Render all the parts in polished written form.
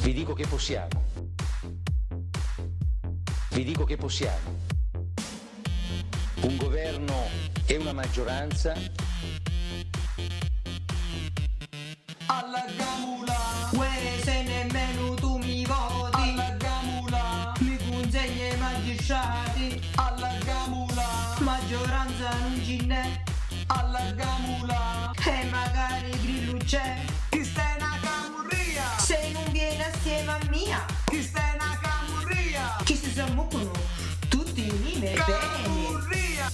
Vi dico che possiamo. Vi dico che possiamo. Un governo e una maggioranza. Allargamula, uè se nemmeno tu mi voti. Allargamula, mi consegna i magistrati. Allargamula, maggioranza non ce n'è. Allargamula, e magari Grillo c'è. Chi stai una camurria? Se non viene assieme a mia. Chi stai una camurria? Chi si sammuccono tutti insieme bene.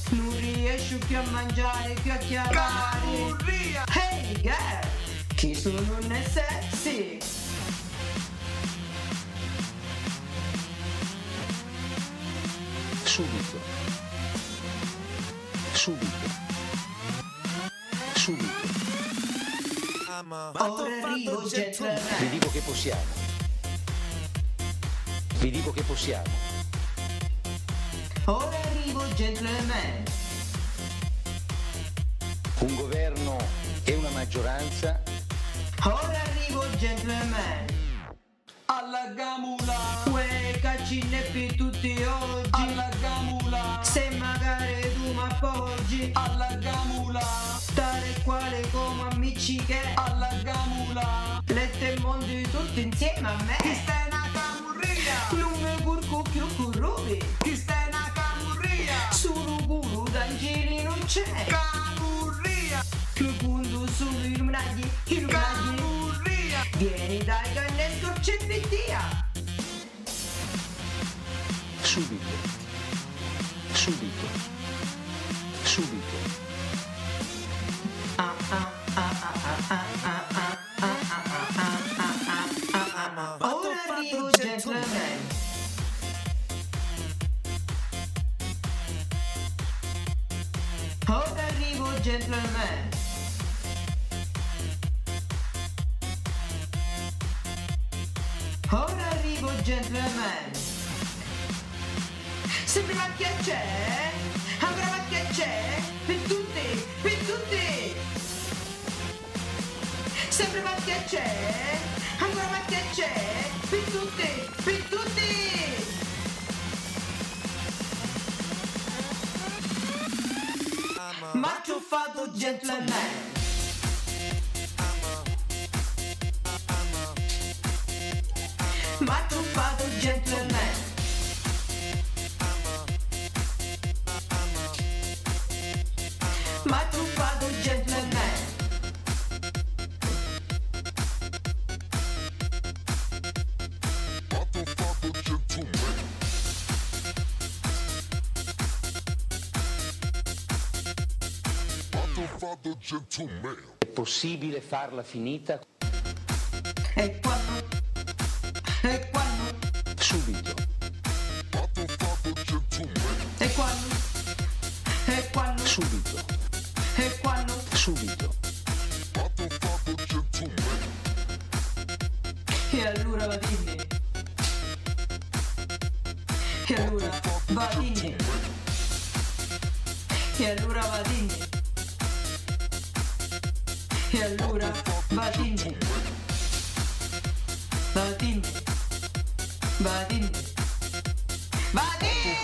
Non riesco più a mangiare, più a chiamare. Camurria! Hey girl! Chi sono non è sexy? Subito. Subito. Subito. Ora arrivo, gentleman. Vi dico che possiamo. Vi dico che possiamo. Ora arrivo, gentleman. Un governo e una maggioranza. Ora arrivo, gentleman. Allargamula, uè caccine per tutti oggi. Allargamula, se magari tu mi appoggi. Allargamula, stare quale come amici che. Allargamula, letto il mondo tutti insieme a me. Chi stai una camurria? Non mi curco più currubi. Chi stai una camurria? Solo culo d'angeli non c'è. Camurria, mi punto solo i luminagli. I luminagli. Vieni dai canne scorce e via. Subito. Subito. Subito. Ora arrivo, gentleman. Ora arrivo, gentleman. Ora arrivo, gentleman. Sempre macchia c'è? Ancora macchia c'è? Per tutti, per tutti. Sempre macchia c'è? Ancora macchia c'è? Per tutti, per tutti. Ma ciuffato, gentleman. Ma truffato, gentleman. Ma truffato, gentleman. È possibile farla finita? E quando? E quando? Subito. E quando? E quando? Subito. E quando? Subito. E allora va dimmi. E allora va dimmi. E allora va dimmi. E allora va dimmi. Va dimmi. Va dimmi. Va dimmi.